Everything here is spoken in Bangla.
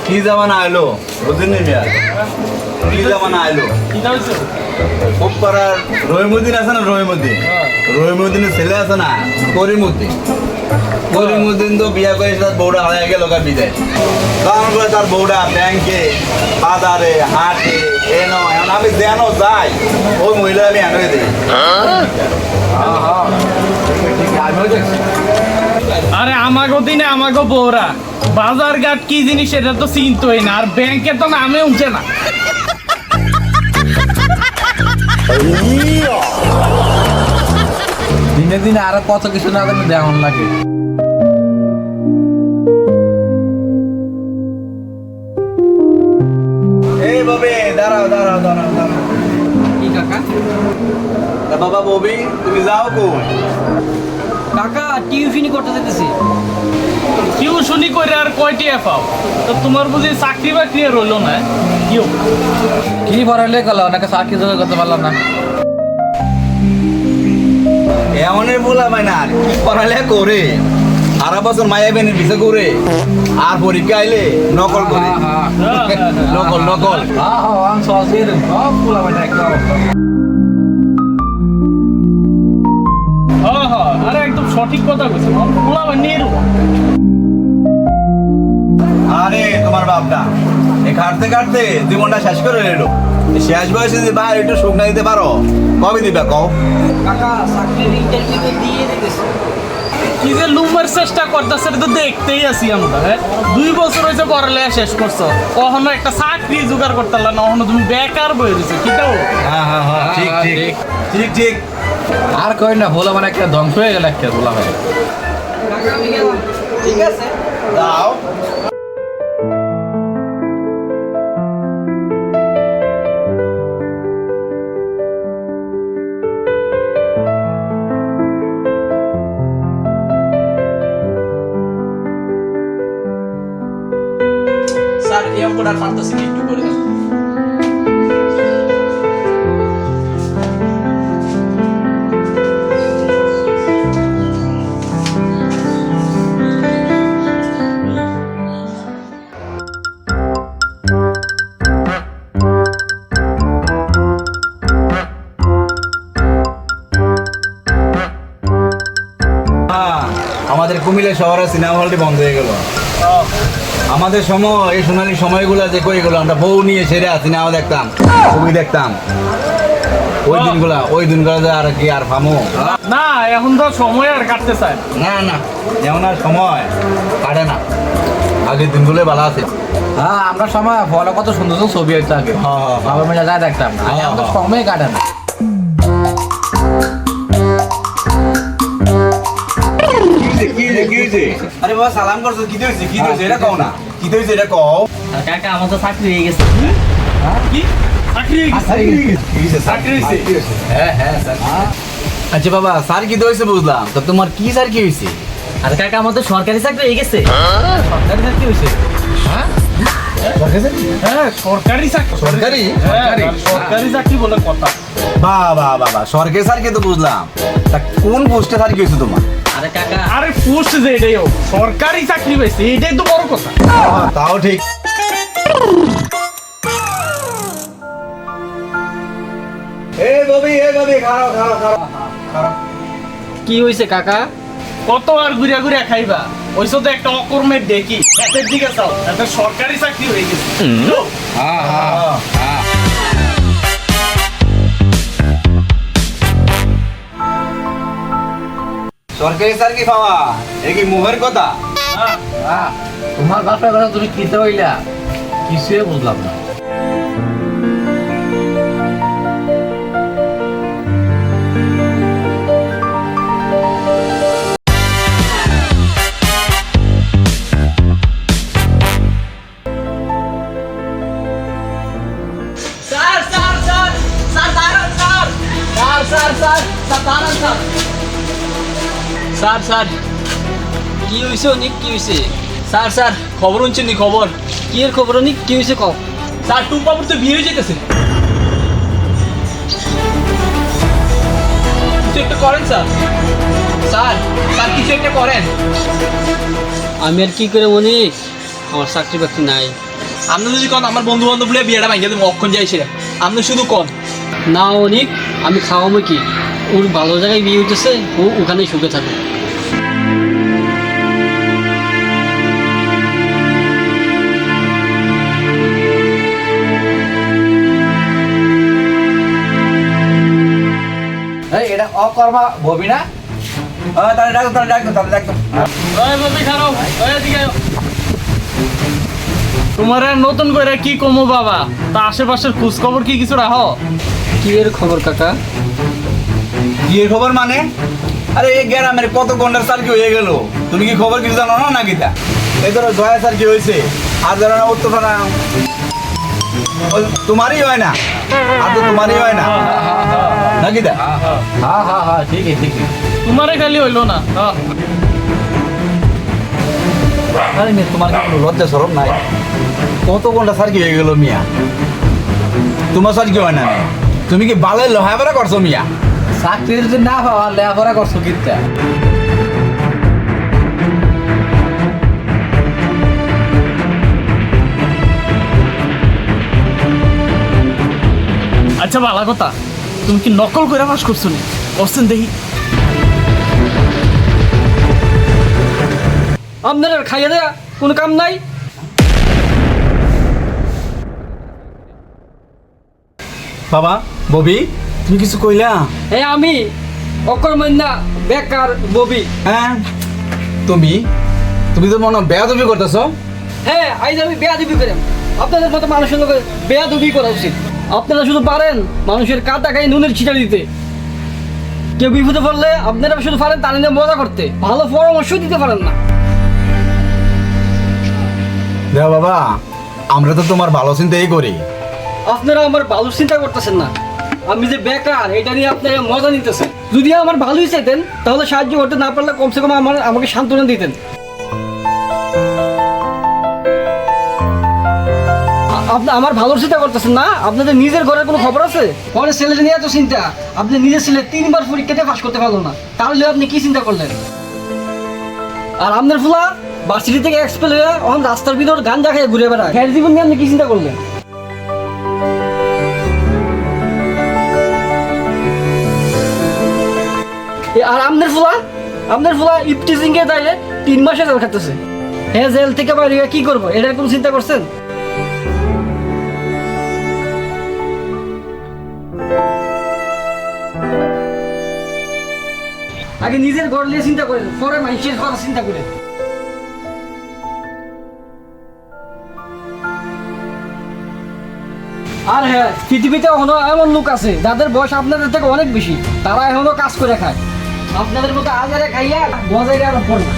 কি জামানা আইলো বুঝলেন মিয়া? কি জামানা আইলো? খুব পাড়ার রহিমউদ্দিন আছে না, রহিমউদ্দিনের ছেলে আছে না করিমউদ্দিন। করিমউদ্দিন তো বিয়া করে তার বউটা হারাই গেল বিদেশ। কারণ করে তার বউটা ব্যাংকে, বাজারে, হাটে এনো এখন আমি যেন যাই ওই মহিলা আমি এনে দিই। আরে আমাগো দিনে আমাগো বউরা বাজার ঘাট কি জিনিস এটা তো চিনতই না, আর ব্যাংকে তো নামে উঠছে না। দিনে দিনে আরো কত কিছু না দেওয়ান লাগে। এই ববি দাঁড়াও। কি কাকা? বাবা ববি তুমি যাও কই? কাকা টিউশনি করতে যেতেছি। টিউশনি করে আর কয়টি পাও? তো তোমার বুঝি চাকরি বাকরি আর রইলো না? কি পড়ালে গেল ওনাকে চাকরি জোগাড় করতে পারলাম না। এমনের বলা ভাই না কি পড়ালে করে সারা বছর মায়া বেনের ভিসা করে আর পরীক্ষা আইলে নকল করে। নকল আরে একদম সঠিক কথা বলছো, আরে তোমার বাপটা এই কাটতে জীবনটা শেষ করে এলো। শেষ বয়সে যদি বাইরে একটু সুখ না দিতে পারো কবে দিবে কও? কাকা চাকরির ইন্টারভিউ দিয়ে দিতেছি। কি যে লুম্বার চেষ্টা করতেছে তো দেখতেই আছি আমরা। হ্যাঁ 2 বছর হয়েছে পড়ালেখা শেষ করছো, কখনো একটা চাকরি জোগাড় করতে পারলা না, কখনো তুমি বেকার বই রয়েছো। কি তাও ঠিক আর কই না ভোলা মানে একটা ধ্বংস হয়ে গেল একটা ভোলা ভাই। ঠিক আছে দাও। স্যার এই অঙ্কটা পারতেছি না, একটু করে দেন। আমাদের কুমিল্লা শহরের সিনেমা হলটি বন্ধ হয়ে গেল। আমাদের সময় এই সোনালি সময়গুলো যে কই গেলো আমরা বউ নিয়ে সেরে সিনেমা দেখতাম, ছবি দেখতাম। ওই দিনগুলো আর কি আর পামো? না, এখন তো সময় আর কাটতে চায় না যেমন আর সময় কাটে না। আগের দিনগুলোই ভালো আছে। হ্যাঁ আমরা সময় ফলে কত সুন্দর সুন্দর ছবি হইতো আগে। বাবা মেলা যা দেখতাম, আমাদের সময় কাটে না। আরে বাবা সালাম করছো, কি হয়েছে এটা কও না, কি হয়েছে এটা কও। কাকা আমার তো চাকরি হয়ে গেছে। কি চাকরি হয়েছে? হ্যাঁ আচ্ছা বাবা স্যার কি হয়েছে বুঝলাম, তো তোমার কি স্যার কি হয়েছে? আরে কাকা আমার তো সরকারি চাকরি হয়ে গেছে। সরকারি চাকরি হয়েছে? হ্যাঁ সরকারি চাকরি বলে কথা। বাবা সরকারি স্যার কে তো বুঝলাম, তা কোন পোস্টে স্যার কি হয়েছে তোমার? আরে কাকা আরে পোস্ট যে এটাই হোক, সরকারি চাকরি পাইছে এটাই তো বড় কথা। তাও ঠিক। এই ববি খারাপ। কি হয়েছে কাকা? কত আর ঘুরিয়া খাইবা? ওইসব তো একটা অকর্মের দেখি এতের দিকে চাও, একটা সরকারি চাকরি হয়ে গেছে। সরকারি স্যার কি পাওয়া এ কি মুহের কথা? তোমার বাপের কথা তুমি কিতে হইলা কিছুই বুঝলাম না। স্যার কি হয়েছে অনেক কি হয়েছে? স্যার খবর শুনছেন নি? খবর কি এর খবর অনেক কি হয়েছে কও? স্যার টুম্পাপুর তো বিয়ে হয়ে যেতেছে। কিছু একটা করেন স্যার কিছু একটা করেন। আমি আর কি করে অনেক, আমার চাকরি বাকরি নাই, আপনি যদি কন আমার বন্ধু বান্ধব বলে বিয়েটা ভাঙিয়ে দেবো অক্ষণ যাই সেটা আপনি শুধু কন। না অনেক আমি খাওয়াবো কি, ওর ভালো জায়গায় বিয়ে হইতেছে, ও ওখানেই সুখে থাকে। এই এটা অকর্মা ববি না? তাহলে ডাকতো ওই ববি খারাপ, ওই এদিকে আয়। তোমার আর নতুন করে কি কমো বাবা, তা আশেপাশের খোঁজ খবর কি কিছু রাখো? কি এর খবর কাকা? বিয়ের খবর মানে? আরে এই গ্রামের কত গন্ডার স্যার কি হয়ে গেল, তুমি কি খবর কিছু জানো না নাকি? তা এই ধরো জয়া স্যার কি হয়েছে, আর ধরো না উত্তরটা না তোমারই হয় না, আর তো তোমারই হয় না নাকি? তা হ্যাঁ ঠিকই ঠিকই। তোমারে খালি হইলো না। আরে মেয়ে, তোমার কি কোনো লজ্জা সরম নাই? কত গন্ডার স্যার কি হয়ে গেল মিয়া, তোমার স্যার কি হয় না? তুমি কি বালের লোহায় করছো মিয়া? চাকরি যদি না পাওয়া লেখাপড়া করছো কিনতে। আচ্ছা ভালো কথা, তুমি কি নকল করে পাস করছো নি? অবস্থান দেখি। আপনার আর খাইয়ে দেয়া কোনো কাম নাই? বাবা ববি, তুমি কিছু কইলা? হ্যাঁ আমি অকর্মণ্যা বেকার ববি। হ্যাঁ তুমি তুমি তো মনে বেয়াদবি করতেছো। হ্যাঁ আইজ আমি বেয়াদবি করেন, আপনাদের মতো মানুষের লোক বেয়াদবি করা উচিত। আপনারা শুধু পারেন মানুষের কাটা গায়ে নুনের ছিটা দিতে, কেউ বিপদে পড়লে আপনারা শুধু পারেন তার নিয়ে মজা করতে, ভালো পরামর্শ দিতে পারেন না। দেখো বাবা, আমরা তো তোমার ভালো চিন্তাই করি। আপনারা আমার ভালো চিন্তা করতেছেন না, আমি যে বেকার এটা নিয়ে আপনারা মজা নিতেছেন। যদি আমার ভালোই চাইতেন তাহলে সাহায্য করতে না পারলে কমসে কম আমাকে সান্ত্বনা দিতেন। আপনি আমার ভালো চিন্তা করতেছেন না, আপনাদের নিজের ঘরের কোনো খবর আছে? পরে ছেলেটা নিয়ে এত চিন্তা, আপনি নিজের ছেলে 3 বার পরীক্ষাতে পাস করতে পারলো না, তাহলে আপনি কি চিন্তা করলেন? আর আপনার ফুলা ভার্সিটি থেকে এক্সপেল হয়ে এখন রাস্তার ভিতর গাঞ্জা খেয়ে ঘুরে বেড়ায়, খেয়াল জীবন নিয়ে আপনি কি চিন্তা করলেন? আর আপনার ফুলা ইফটিজিং এ দাঁড়িয়ে 3 মাসে জেল খাটতেছে। হ্যাঁ জেল থেকে বাইরে গিয়ে কি করবো, এটার কোনো চিন্তা করছেন? আগে নিজের ঘর নিয়ে চিন্তা করেন, পরে মানুষের কথা চিন্তা করেন। আর হ্যাঁ, পৃথিবীতে এখনো এমন লোক আছে যাদের বয়স আপনাদের থেকে অনেক বেশি, তারা এখনো কাজ করে খায়। আপনাদের মতো আজারে খাইয়া মজাই আর পড়ে না।